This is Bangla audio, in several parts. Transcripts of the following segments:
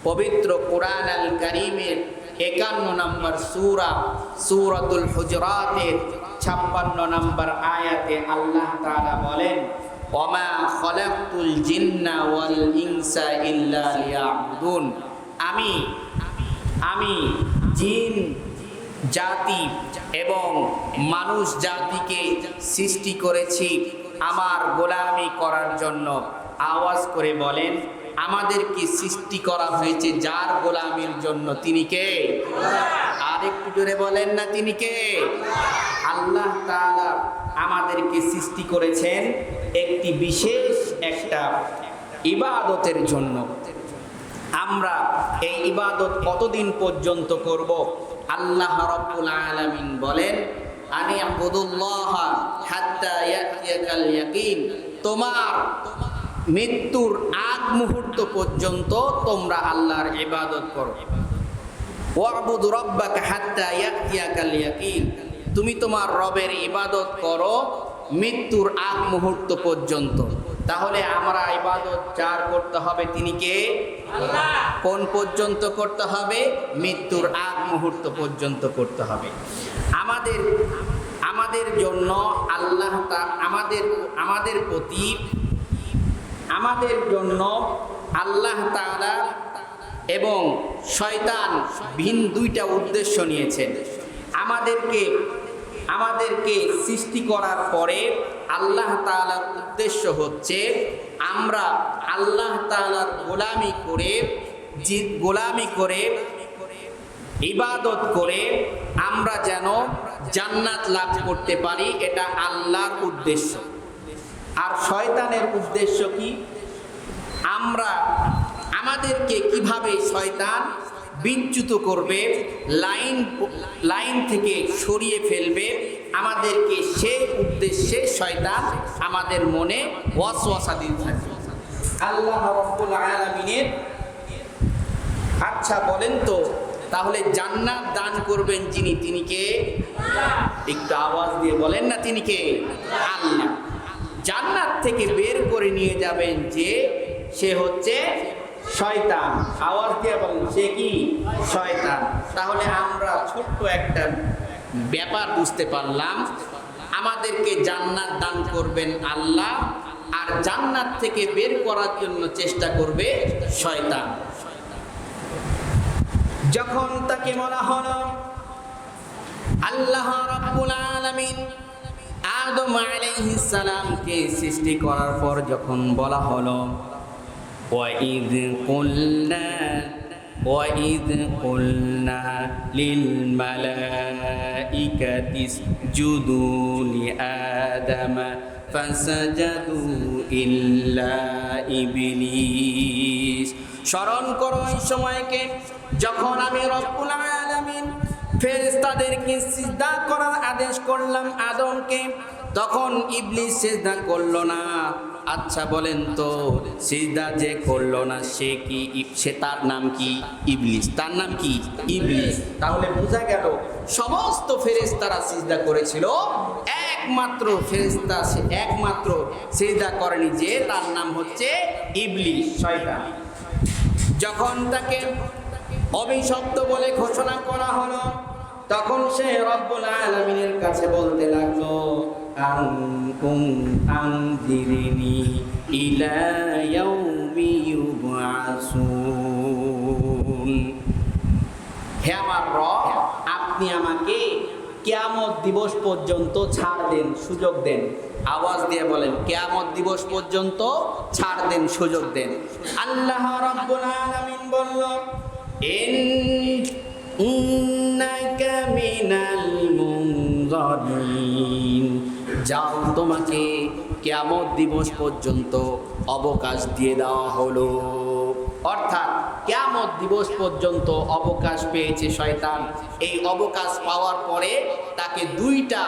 পবিত্র কোরআন আল কারীমের 51 নম্বর সূরা সূরাতুল হুজুরাতের 56 নম্বর আয়াতে আল্লাহ তাআলা বলেন, ওমা খলাকতুল জিন্না ওয়াল ইনসা ইল্লা লিয়াবুদুন। আমি জিন জাতি এবং মানুষ জাতিকে সৃষ্টি করেছি আমার গোলামি করার জন্য। আওয়াজ করে বলেন, আমাদেরকে সৃষ্টি করা হয়েছে যার গোলামির জন্য, তিনি কে? আর একটু জোরে বলেন না, তিনি কে? আল্লাহ তাআলা আমাদেরকে সৃষ্টি করেছেন একটি বিশেষ একটা ইবাদতের জন্য। আমরা এই ইবাদত কতদিন পর্যন্ত করব? আল্লাহ রাব্বুল আলামিন বলেন, আনি আবুদুল্লাহ হাত্তা ইয়াতিয়াকাল ইয়াকিন। তোমার মৃত্যুর আগ মুহূর্ত পর্যন্ত তোমরা আল্লাহর ইবাদত করো। ওয়াবুদ রাব্বাকা হাত্তা ইয়াতিয়াকাল ইয়াকিন। তুমি তোমার রবের ইবাদত করো মৃত্যুর আগ মুহূর্ত পর্যন্ত। তাহলে আমরা ইবাদত যার করতে হবে তিনি কে? আল্লাহ। কোন পর্যন্ত করতে হবে? মৃত্যুর আগ মুহূর্ত পর্যন্ত করতে হবে। আমাদের জন্য আল্লাহ আমাদের প্রতি আমাদের জন্য আল্লাহ তাআলা এবং শয়তান ভিন্ন দুইটা উদ্দেশ্য নিয়েছেন। আমাদেরকে সৃষ্টি করার পরে আল্লাহ তাআলার উদ্দেশ্য হচ্ছে আমরা আল্লাহ তাআলার গোলামি করে ইবাদত করে আমরা যেন জান্নাত লাভ করতে পারি, এটা আল্লাহর উদ্দেশ্য। আর শয়তানের উদ্দেশ্য কি? আমাদেরকে কিভাবে শয়তান বিচ্যুত করবে, লাইন থেকে সরিয়ে ফেলবে, আমাদেরকে সেই উদ্দেশ্যে শয়তান আমাদের মনে ওয়াসওয়াসা দিতে থাকে। আল্লাহ রাব্বুল আলামিনের আচ্ছা বলেন তো, তাহলে জান্নাত দান করবেন যিনি, তিনি কে? একটু আওয়াজ দিয়ে বলেন না, তিনি কে? আল্লাহ। জান্নাত থেকে বের করে নিয়ে যাবেন যে, সে হচ্ছে শয়তান। আওয়াজ দিয়ে বলেন, সে কি? শয়তান। তাহলে আমরা ছোট্ট একটা ব্যাপার বুঝতে পারলাম, আমাদেরকে জান্নাত দান করবেন আল্লাহ, আর জান্নাত থেকে বের করার জন্য চেষ্টা করবে শয়তান। যখন তাকে বলা হলো, আল্লাহ রাব্বুল আলামিন আদম আলাইহিস সালামকে সৃষ্টি করার পর যখন বলা হলো, وَإِذْ قُلْنَا لِلْمَلَائِكَةِ اسْجُدُوا لِآدَمَ فَسَجَدُوا إِلَّا إِبْلِيسَ। স্মরণ করো এই সময়কে যখন আমি রব্বুল আলামিন ফেরেশতাদেরকে সিজদা করার আদেশ করলাম আদমকে, তখন ইবলিস সিজদা করলো না। আচ্ছা বলেন তো, সিজদা যে করলো না সে কি? সে তার নাম কি? ইবলিস। তার নাম কি? ইবলিস। তাহলে বোঝা গেল সমস্ত ফেরেশতারা সিজদা করেছিল, একমাত্র ফেরেশতা একমাত্র সিজদা করেনি, যে তার নাম হচ্ছে ইবলিস, শয়তান। যখন তাকে অভিশপ্ত বলে ঘোষণা করা হলো, তখন সে রব্বুল আলামিনের কাছে বলতে লাগলো, আনজিরনি ইলা ইয়াউমি ইউবআসুন। হে আমার রব, আপনি আমাকে কিয়ামত দিবস পর্যন্ত ছাড় দেন, সুযোগ দেন। আওয়াজ দিয়ে বলেন, কিয়ামত দিবস পর্যন্ত ছাড় দেন, সুযোগ দেন। আল্লাহ রাব্বুল আলামিন বলল, ইন্নাকা মিনাল মুনজারিন। যাও, তোমাকে কিয়ামত দিবস পর্যন্ত অবকাশ দিয়ে দেওয়া হলো। অর্থাৎ কিয়ামত দিবস পর্যন্ত অবকাশ পেয়েছে শয়তান। এই অবকাশ পাওয়ার পরে তাকে দুইটা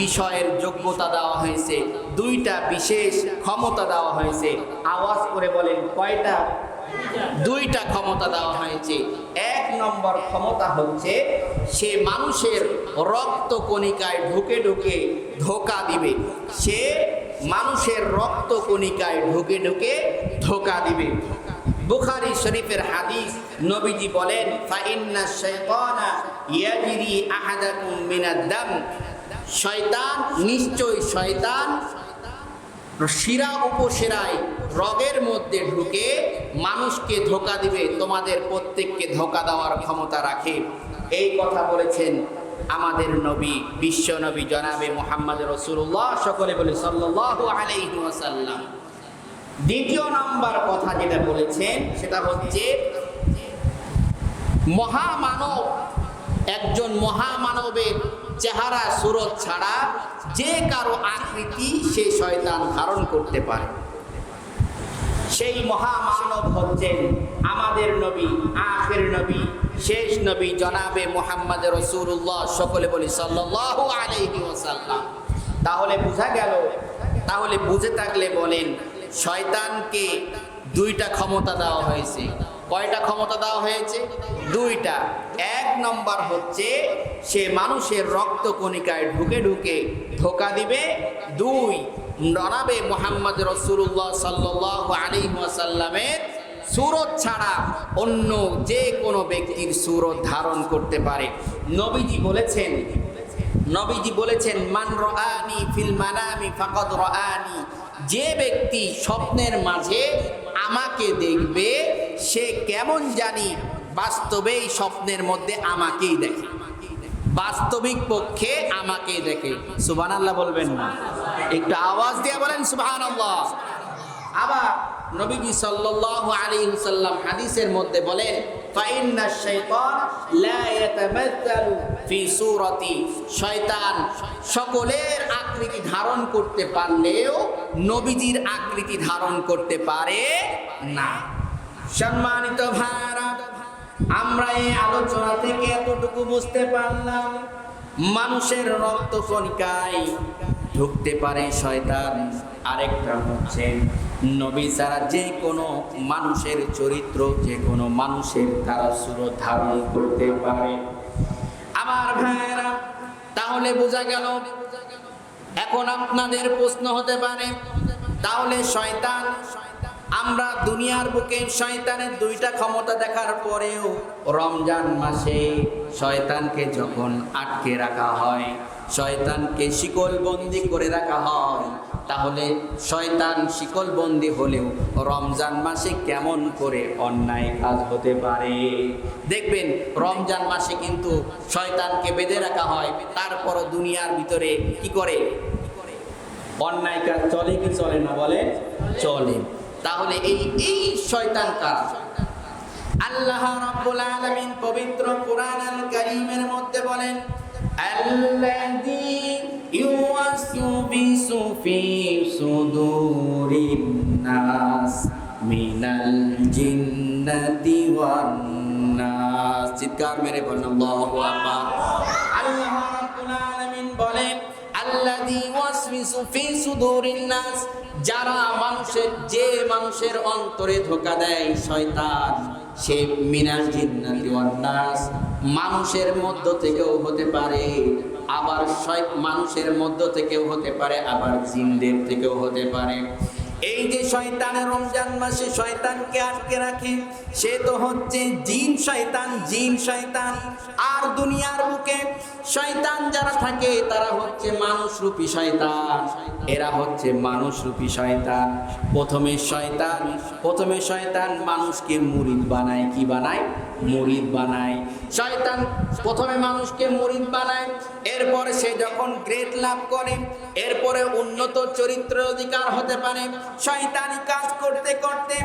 বিষয়ের যোগ্যতা দেওয়া হয়েছে, দুইটা বিশেষ ক্ষমতা দেওয়া হয়েছে। আওয়াজ করে বলেন, কয়টা? দুইটা ক্ষমতা দেওয়া হয়েছে। এক নম্বর ক্ষমতা হচ্ছে, সে মানুষের রক্ত কণিকায় ঢুকে ঢুকে ধোঁকা দিবে। সে মানুষের রক্ত কণিকায় ঢুকে ঢুকে ধোঁকা দিবে। বুখারী শরীফের হাদিস, নবীজি বলেন ফাইন্না শাইতানা ইয়াজরি আহাদাকুম মিনাদ দাম, শয়তান, নিশ্চয় শয়তান শিরা উপশিরায় রগের মধ্যে ঢুকে মানুষকে ধোঁকা দিবে, তোমাদের প্রত্যেককে ধোঁকা দেওয়ার ক্ষমতা রাখে। এই কথা বলেছেন আমাদের নবী, বিশ্ব নবী জনাবে মুহাম্মদ রাসূলুল্লাহ, সকলে বলে সাল্লাল্লাহু আলাইহি ওয়াসাল্লাম। দ্বিতীয় নাম্বার কথা যেটা বলেছেন সেটা হচ্ছে মহামানব, একজন মহামানবের চেহারা সুরত ছাড়া যে কারো আকৃতি সে শয়তান ধারণ করতে পারে। সেই মহামানব হচ্ছেন আমাদের নবী, আখির নবী, শেষ নবী জনাবে মুহাম্মদ রাসূলুল্লাহ, সকলে বলি সাল্লাল্লাহু আলাইহি ওয়াসাল্লাম। তাহলে বোঝা গেল, তাহলে বুঝে থাকলে বলেন শয়তানকে দুইটা ক্ষমতা দেওয়া হয়েছে। কয়টা ক্ষমতা দেওয়া হয়েছে? দুইটা। এক নম্বর হচ্ছে সে মানুষের রক্ত কণিকায় ঢুকে ঢুকে ধোঁকা দিবে। দুই, জনাবে মুহাম্মদ রাসূলুল্লাহ সাল্লাল্লাহু আলাইহি ওয়াসাল্লামের সুরত ছাড়া অন্য যে কোনো ব্যক্তির সুরত ধারণ করতে পারে। নবীজি বলেছেন মান রাআনি ফিল মানামি ফাকাদ রাআনি, যে ব্যক্তি স্বপ্নের মাঝে আমাকে দেখবে সে কেমন জানি বাস্তবেই স্বপ্নের মধ্যে আমাকেই দেখে, বাস্তবিক পক্ষে আমাকেই দেখে। সুবহানাল্লাহ বলবেন না? একটু আওয়াজ দিয়ে বলেন সুবহানাল্লাহ। আবার নবীজি সাল্লাল্লাহু আলাইহি ওয়াসাল্লাম হাদিসের মধ্যে বলেন ফাইন্না শাইতান লা ইয়াতামাত্তালু ফি সূরাতি, শয়তান সকলের আকৃতি ধারণ করতে পারলেও নবীজির আকৃতি ধারণ করতে পারে না। সম্মানিত ভাইরা, আমরা এই আলোচনা থেকে এতটুকু বুঝতে পারলাম মানুষের রক্ত কণিকায় ঢুকতে পারে শয়তান। আরেকটা হচ্ছে নবী ছাড়া যে কোনো মানুষের চরিত্র, যে কোনো মানুষের তারা সুরত ধারণ করতে পারে। আমার ভাইয়েরা, তাহলে বোঝা গেল। এখন আপনাদের প্রশ্ন হতে পারে তাহলে শয়তান, আমরা দুনিয়ার বুকে শয়তানের দুইটা ক্ষমতা দেখার পরেও রমজান মাসে শয়তানকে যখন আটকে রাখা হয়, শয়তানকে শিকলবন্দি করে রাখা হয়, তাহলে শয়তান শিকলবন্দি হলেও রমজান মাসে কেমন করে অন্যায় কাজ হতে পারে? দেখবেন রমজান মাসে কিন্তু শয়তানকে বেঁধে রাখা হয়, তারপরও দুনিয়ার ভিতরে কি করে অন্যায় কাজ চলে কি চলে না? বলে চলে। তাহলে এই শয়তান কারা? আল্লাহ রাব্বুল আলামিন পবিত্র কোরআন আল কারীমের মধ্যে বলেন আল্লাযী ইউওয়াসওয়িসু ফি সুদুরিন নাস মিনাল জিন্নাতি ওয়ান নাস। চিৎকার মেরে বলেন আল্লাহু আকবার। আল্লাহ রাব্বুল আলামিন বলেন আল্লাযী ইউওয়াসওয়িসু ফি সুদুরিন নাস, যারা মানুষের অন্তরে ধোঁকা দেয় শয়তান, সে মিনাল জিন্নাতি ওয়ান নাস, মানুষের মধ্য থেকেও হতে পারে, আবার মানুষের মধ্য থেকেও হতে পারে, আবার জিনদের থেকেও হতে পারে। এই যে শয়তানের রমজান মাসে শয়তানকে আটকে রাখে, সে তো হচ্ছে জিন শয়তান। আর দুনিয়ার বুকে শয়তান যারা থাকে তারা হচ্ছে মানুষরূপী শয়তান, এরা হচ্ছে মানুষরূপী শয়তান। প্রথমে শয়তান মানুষকে মুরিদ বানায়। কি বানায়? মুরিদ বানায়। শয়তান প্রথমে মানুষকে মুরিদ বানায়, এরপরে সে যখন গ্রেড লাভ করে, এরপরে উন্নত চরিত্রের অধিকার হতে পারে, শয়তানি কাজ করতে করতে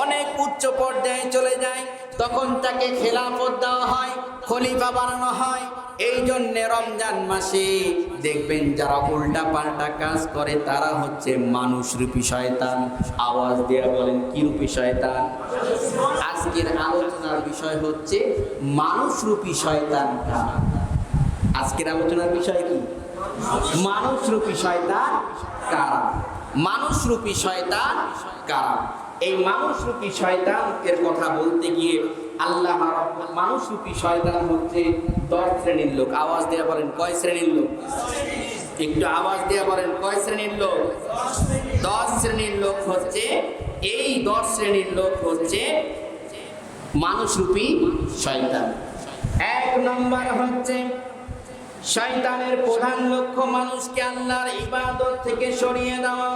অনেক উচ্চ পর্যায়ে চলে যায়, তখন তাকে খেলাফত দেওয়া হয়, খলিফা বানানো হয়। এই জন্য রমজান মাসে দেখবেন যারা উল্টা পাল্টা কাজ করে তারা হচ্ছে মানুষরূপী শয়তান। আওয়াজ দিয়ে বলেন কি রূপী শয়তান? আজকের আলোচনার বিষয় হচ্ছে মানুষরূপী শয়তান কারা। আজকের আলোচনার বিষয় কি? মানুষরূপী শয়তান কারা? মানুষরূপী শয়তান কারা? এই মানুষরূপী শয়তান এর কথা বলতে গিয়ে আল্লাহ মানুষরূপী শয়তান হচ্ছে 10 শ্রেণীর লোক। আওয়াজ দিয়ে বলেন কয় শ্রেণীর লোক? একটু আওয়াজ দিয়ে বলেন কয় শ্রেণীর লোক? 10 শ্রেণীর লোক হচ্ছে এই 10 শ্রেণীর লোক হচ্ছে মানুষরূপী শয়তান। 1 নম্বর হচ্ছে শয়তানের প্রধান লক্ষ্য মানুষকে আল্লাহর ইবাদত থেকে সরিয়ে দেওয়া।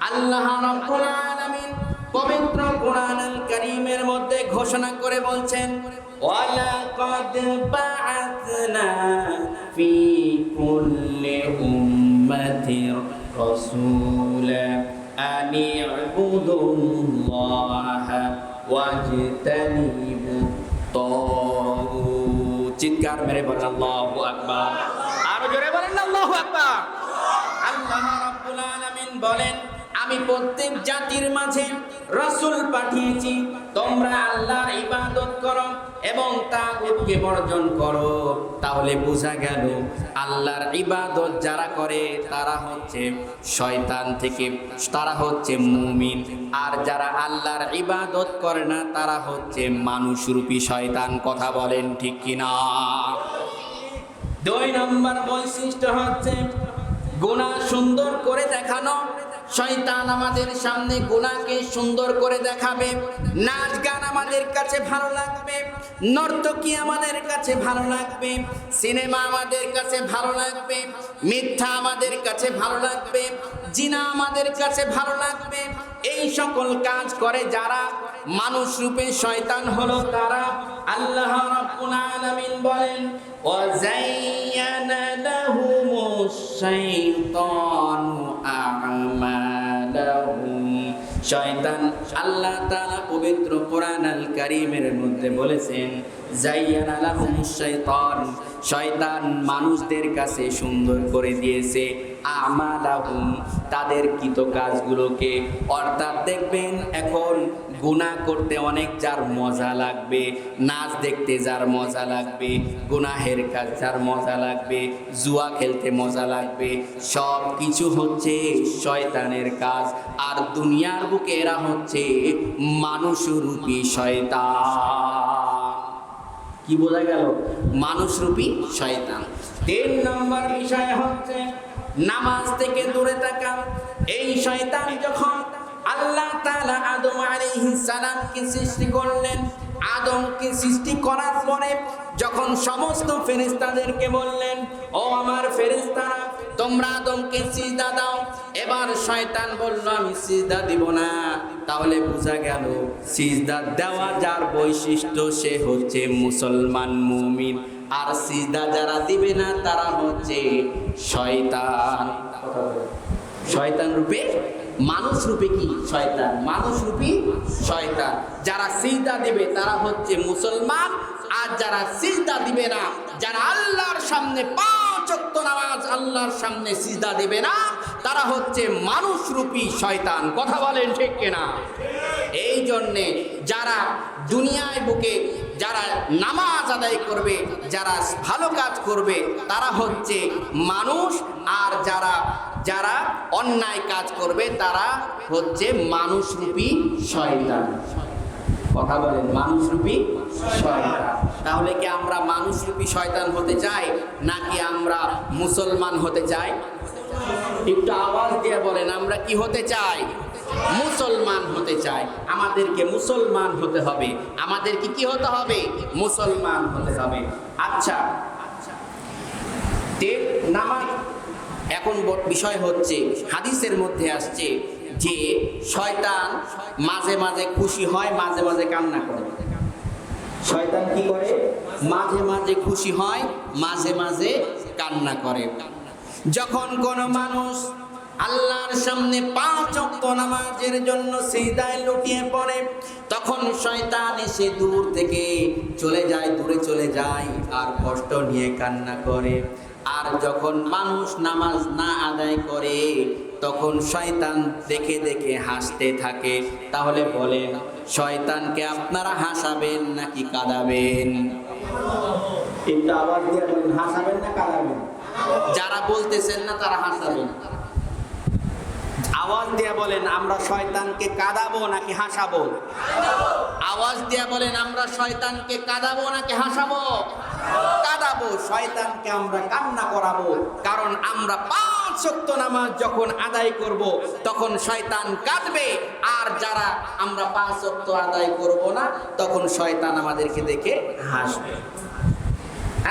আল্লাহ রাব্বুল আলামিন পবিত্র কোরআনুল কারীমের মধ্যে ঘোষণা করে বলছেন, ওয়ালাকাদ বা'আথনা ফি কুল্লি উম্মাতির রাসূলা আনি ইবুদুল্লাহা ওয়াজতানিবুত তাগুত। চিৎকার মেরে বলেন আল্লাহু আকবার। আরো জোরে বলেন আল্লাহু আকবার। আল্লাহ রাব্বুল আলামিন বলেন, আমি প্রত্যেক জাতির মাঝে রাসূল পাঠিয়েছি, তোমরা আল্লাহর ইবাদত করো এবং তাগুতকে বর্জন করো। তাহলে বোঝা গেল আল্লাহর ইবাদত যারা করে তারা হচ্ছে শয়তান থেকে, তারা হচ্ছে মুমিন, আর যারা আল্লাহর ইবাদত করে না তারা হচ্ছে মানুষরূপী শয়তান। কথা বলেন ঠিক কিনা? 2 নম্বর বৈশিষ্ট্য হচ্ছে গুনাহ সুন্দর করে দেখানো। শয়তান আমাদের সামনে গুনাহকে সুন্দর করে দেখাবে। নাচ গান আমাদের কাছে ভালো লাগবে, নর্তকী আমাদের কাছে ভালো লাগবে, সিনেমা আমাদের কাছে ভালো লাগবে, মিথ্যা আমাদের কাছে ভালো লাগবে, জিনা আমাদের কাছে ভালো লাগবে। এই সকল কাজ করে যারা মানুষ রূপে শয়তান হলো তারা। আল্লাহ রাব্বুল আলামিন বলেন, ওয়াযায়্যানা লাহুমুশ শাইতানু আ'মালাহুম। শয়তান, আল্লাহ তাআলা পবিত্র কোরআনুল কারীমের মধ্যে বলেছেন, যায়্যানা লাহুমুশ শাইতান, শয়তান মানুষদের কাছে সুন্দর করে দিয়েছে আমালাহুম, তাদের কৃত কাজগুলোকে। অর্থাৎ দেখবেন এখন গুনাহ করতে অনেক যার মজা লাগবে, নাচ দেখতে যার মজা লাগবে, গুনাহের কাজ যার মজা লাগবে, জুয়া খেলতে মজা লাগবে, সব কিছু হচ্ছে শয়তানের কাজ। আর দুনিয়ার বুকে এরা হচ্ছে মানুষরূপী শয়তান। কি বোঝা গেল? মানুষরূপী শয়তান। 3 নম্বর বিষয় হচ্ছে নামাজ থেকে দূরে থাকা। এই শয়তান যখন আল্লাহ তাআলা আদম আলাইহিস সালামকে সৃষ্টি করলেন, আদমকে সৃষ্টি করার পরে যখন সমস্ত ফেরেশতাদেরকে বললেন, ও আমার ফেরেশতারা তোমরা আদমকে সিজদা দাও, এবার শয়তান বলল আমি সিজদা দিব না। তাহলে বোঝা গেল সিজদা দেওয়া যার বৈশিষ্ট্য সে হচ্ছে মুসলমান মুমিন, আর সিজদা যারা দিবে না তারা হচ্ছে শয়তান। শয়তান রূপে, মানুষ রূপে কি শয়তান, মানুষ রূপী শয়তান। যারা সিজদা দিবে তারা হচ্ছে মুসলমান, আর যারা সিজদা দিবে না, যারা আল্লাহর সামনে 5 ওয়াক্ত নামাজ আল্লাহর সামনে সিজদা দিবে না, তারা হচ্ছে মানুষ রূপী শয়তান। কথা বলেন ঠিক কিনা? এই জন্যে যারা দুনিয়ায় বুকে যারা নামাজ আদায় করবে, যারা ভালো কাজ করবে তারা হচ্ছে মানুষ, আর যারা যারা অন্যায় কাজ করবে তারা হচ্ছে মানুষরূপী শয়তান। কথা বলেন, মানুষরূপী শয়তান। তাহলে কি আমরা মানুষরূপী শয়তান হতে চাই নাকি আমরা মুসলমান হতে চাই? একটু আওয়াজ দিয়ে বলেন, আমরা কি হতে চাই? মুসলমান হতে চাই। আমাদেরকে মুসলমান হতে হবে। আমাদেরকে কি হতে হবে? মুসলমান হতে হবে। আচ্ছা, নামাজ এখন বিষয় হচ্ছে হাদিসের মধ্যে আসছে যে শয়তান মাঝে মাঝে খুশি হয়, মাঝে মাঝে কান্না করে। শয়তান কি করে? মাঝে মাঝে খুশি হয়, মাঝে মাঝে কান্না করে। যখন কোনো মানুষ আল্লাহর সামনে 5 ওয়াক্ত নামাজের জন্য সিজদায় লুটিয়ে পড়ে, তখন শয়তান এসে দূর থেকে চলে যায়, দূরে চলে যায়, আর কষ্ট নিয়ে কান্না করে। আর যখন মানুষ নামাজ না আদায় করে তখন শয়তান দেখে দেখে হাসতে থাকে। তাহলে বলেন, শয়তানকে আপনারা হাসাবেন নাকি কাঁদাবেন? একটু আওয়াজ দিয়ে বলেন, হাসাবেন না কাঁদাবেন? যারা বলতেছেন না তারা হাসাবেন। আওয়াজ দিয়ে বলেন, আমরা শয়তানকে কাঁদাবো নাকি হাসাবো? আওয়াজ দিয়ে বলেন, আমরা শয়তানকে কাঁদাবো নাকি হাসাবো? কাঁদাবো, শয়তানকে আমরা কান্না করাবো। কারণ আমরা 5 ওয়াক্ত নামাজ যখন আদায় করব তখন শয়তান কাঁদবে, আর যারা আমরা 5 ওয়াক্ত আদায় করব না তখন শয়তান আমাদেরকে দেখে হাসবে।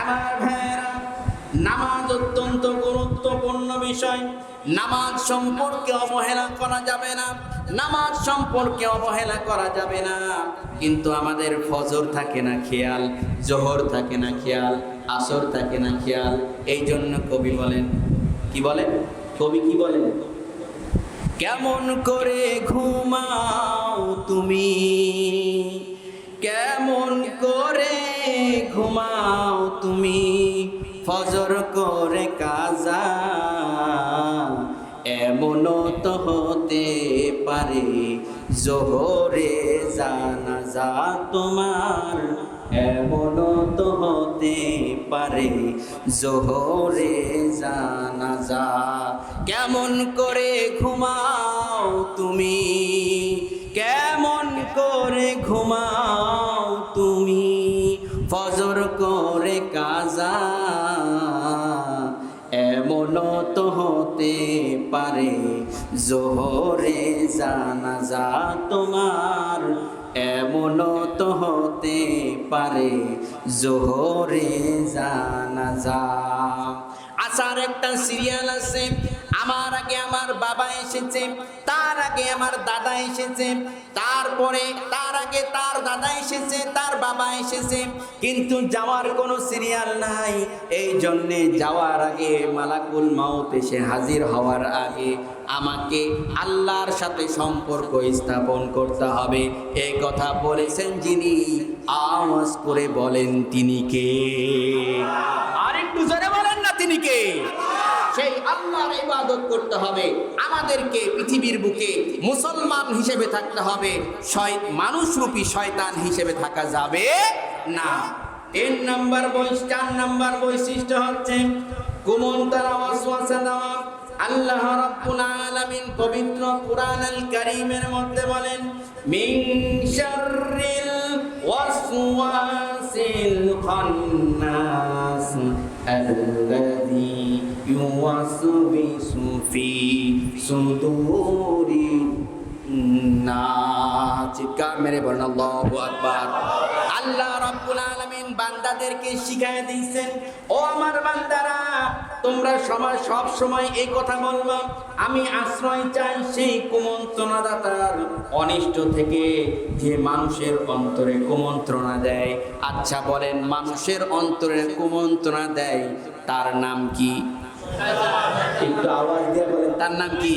আমার ভাইয়েরা, নামাজ অত্যন্ত গুরুত্বপূর্ণ বিষয়। নামাজ সম্পর্কে অবহেলা করা যাবে না, নামাজ সম্পর্কে অবহেলা করা যাবে না। কিন্তু আমাদের ফজর থাকে না খেয়াল, জোহর থাকে না খেয়াল, আসর থাকে না খেয়াল। এই জন্য কবি বলেন, কি বলেন কবি, কি বলেন? কেমন করে ঘুমাও তুমি, কেমন করে ঘুমাও তুমি, ফজর করে কাজা, এমনও তো হতে পারে জোহরে জানাজা তোমার, এমনও তো হতে পারে জোহরে জানাজা। কেমন করে ঘুমাও তুমি, কেমন করে ঘুমাও তুমি, ফজর করে কাজা, এমনও তো হতে পারে জোহরে জানাজা তোমার, এমনও তো হতে পারে জোহরে জানাজা। আসার একটা সিরিয়াল আছে, আমার আগে আমার বাবা এসেছে, তার আগে আমার দাদা এসেছে, তারপরে তার আগে তার দাদা এসেছে, তার বাবা এসেছে, কিন্তু যাওয়ার কোনো সিরিয়াল নাই। এই জন্যে যাওয়ার আগে মালাকুল মাউত এসে হাজির হওয়ার আগে আমাকে আল্লাহর সাথে সম্পর্ক স্থাপন করতে হবে। এই কথা বলেছেন যিনি, আওয়াজ করে বলেন তিনি কে? আরেকটু জোরে বলেন না তিনি কে? সেই আল্লাহর ইবাদত করতে হবে। আমাদেরকে পৃথিবীর বুকে মুসলমান হিসেবে থাকতে হবে, মানুষরূপী শয়তান হিসেবে থাকা যাবে না। 4 নাম্বার বৈশিষ্ট্য হচ্ছে কুমন্তারা ওয়াসওয়াসা দেওয়া। আল্লাহ রাব্বুল আলামিন পবিত্র কুরআনুল কারীমের মধ্যে বলেন, মিন শাররিল ওয়াসওয়াসিল খান্নাস আল্লাযী ইউওয়াসবিসু ফি সুদুরিন নাস। চিৎকার মেরে বলেন আল্লাহু আকবার। আল্লাহ রাব্বুল আলামিন বান্দাদেরকে শিখায় দিয়েছেন, ও আমার বান্দারা, তোমরা সব সময় এই কথা বলবা, আমি আশ্রয় চাই সেই কুমন্ত্রণাদাতার অনিষ্ট থেকে, যে মানুষের অন্তরে কুমন্ত্রণা দেয়। আচ্ছা বলেন, মানুষের অন্তরে কুমন্ত্রণা দেয় তার নাম কি? একটু আওয়াজ দিয়ে বলেন, তার নাম কি?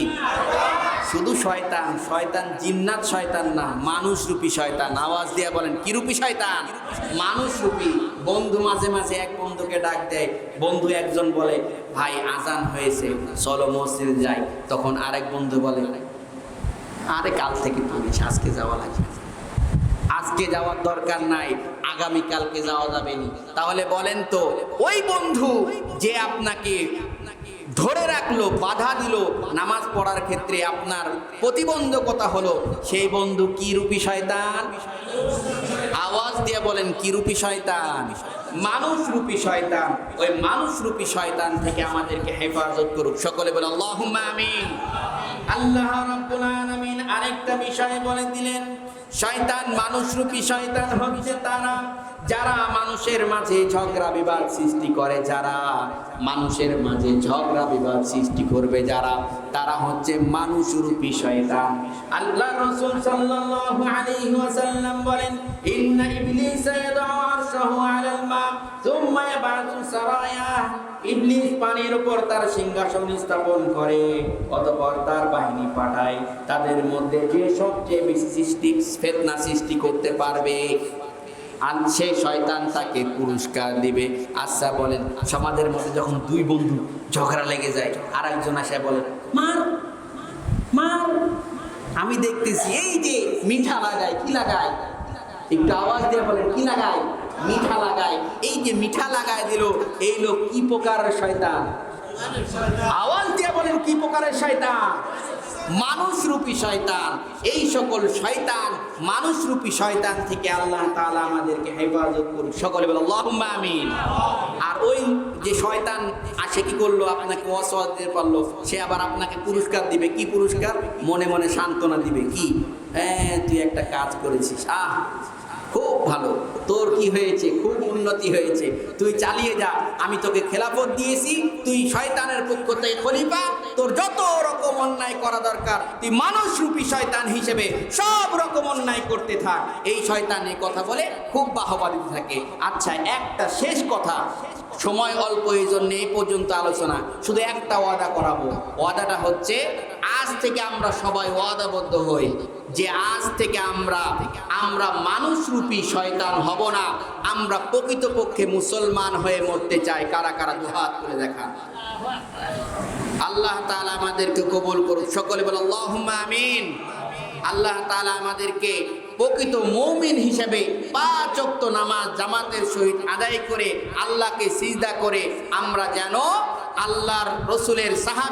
শুধু শয়তান, শয়তান জিন্নাত শয়তান না, মানুষ রূপী শয়তান। আওয়াজ দিয়ে বলেন, কি রূপী শয়তান? মানুষ রূপী। বন্ধু মাঝে মাঝে এক বন্ধুকে ডাক দেয়, বন্ধু একজন বলে, ভাই আজান হয়েছে, চলো মসজিদে যাই। তখন আরেক বন্ধু বলে, আরে কাল থেকে পড়িস, আজকে যাওয়া লাগবে, আজকে যাওয়ার দরকার নাই, আগামী কালকে যাওয়া যাবে না। তাহলে বলেন তো, ওই বন্ধু যে আপনাকে ধরে রাখলো, বাধা দিল, নামাজ পড়ার ক্ষেত্রে আপনার প্রতিবন্ধকতা হলো, সেই বন্ধু কি রূপী শয়তান? আওয়াজ দিয়ে বলেন, কি রূপী শয়তান? মানুষ রূপী শয়তান। ওই মানুষ রূপী শয়তান থেকে আমাদেরকে হেফাজত করুক। সকলে বলে আল্লাহুম্মা আমিন। আল্লাহ রাব্বুল আলামিন আরেকটা বিষয় বলে দিলেন, শয়তান, মানুষ রূপী শয়তান হচ্ছে তারা যারা মানুষের মাঝে ঝগড়া বিবাদ সৃষ্টি করে, যারা মানুষের মাঝে ঝগড়া বিবাদ সৃষ্টি করবে, যারা, তারা হচ্ছে মানুষ রূপী শয়তান। আল্লাহ রাসূল সাল্লাল্লাহু আলাইহি ওয়াসাল্লাম বলেন, ইন্না ইবলিসা ইয়াদউ আরশাহু আলাল মা সুম্মা ইয়াবআসু সারায়া। ইবলিস পানির উপর তার সিংহাসন স্থাপন করে, অতঃপর তার বাহিনী পাঠায়, তাদের মধ্যে যে সবচেয়ে বেশি ফিতনা সৃষ্টি করতে পারবে আর সেই শয়তান তাকে পুরস্কার দিবে। আচ্ছা বলেন, সমাজের মধ্যে যখন দুই বন্ধু ঝগড়া লেগে যায়, আর একজন আসে বলে, মার মার, আমি দেখতেছি, এই যে মিঠা লাগায়, কি লাগায়? একটু আওয়াজ দিয়ে বলেন, কি লাগায়? মিঠা লাগায়। এই যে মিঠা লাগায় দিল, এই লোক কি প্রকারের শয়তান? আওয়াজ দিয়ে বলেন, কি প্রকারের শয়তান? মানুষরূপী শয়তান। এই সকল শয়তান, মানুষরূপী শয়তান থেকে আল্লাহ তাআলা আমাদেরকে হেফাজত করুন। সকলে বলে আল্লাহুম্মা আমিন। আর ওই যে শয়তান আসে কি করলো, আপনাকে ওয়াসওয়াসা দিতে পারলো, সে আবার আপনাকে পুরস্কার দিবে। কি পুরস্কার? মনে মনে সান্ত্বনা দিবে। কি? হ্যাঁ, তুই একটা কাজ করেছিস, খুব ভালো, তোর কি হয়েছে, খুব উন্নতি হয়েছে, তুই চালিয়ে যা, আমি তোকে খেলাফত দিয়েছি, তুই শয়তানের পক্ষ থেকে খলিফা, তোর যত রকম অন্যায় করা দরকার তুই মানুষরূপী শয়তান হিসেবে সব রকম অন্যায় করতে থাক। এই শয়তান এই কথা বলে খুব বাহবা দিতে থাকে। আচ্ছা, একটা শেষ কথা, সময় অল্প, এই জন্য এই পর্যন্ত আলোচনা, শুধু একটা ওয়াদা করাবো। ওয়াদাটা হচ্ছে, আজ থেকে আমরা সবাই ওয়াদাবদ্ধ হই যে আজ থেকে আমরা মানুষরূপী শয়তান হব না, আমরা প্রকৃতপক্ষে মুসলমান হয়ে মরতে চাই। কারা কারা দুহাত তুলে দেখান। আল্লাহ তাআলা আমাদেরকে কবুল করুন। সকলে বলে আল্লাহুম্মা আমিন। আল্লাহ তাআলা আমাদেরকে প্রকৃত মুমিন হিসেবে 5 ওয়াক্ত নামাজ জামাতের সহিত আদায় করে আল্লাহকে সিজদা করে আমরা যেন আল্লাহর রসুলের সাহাবা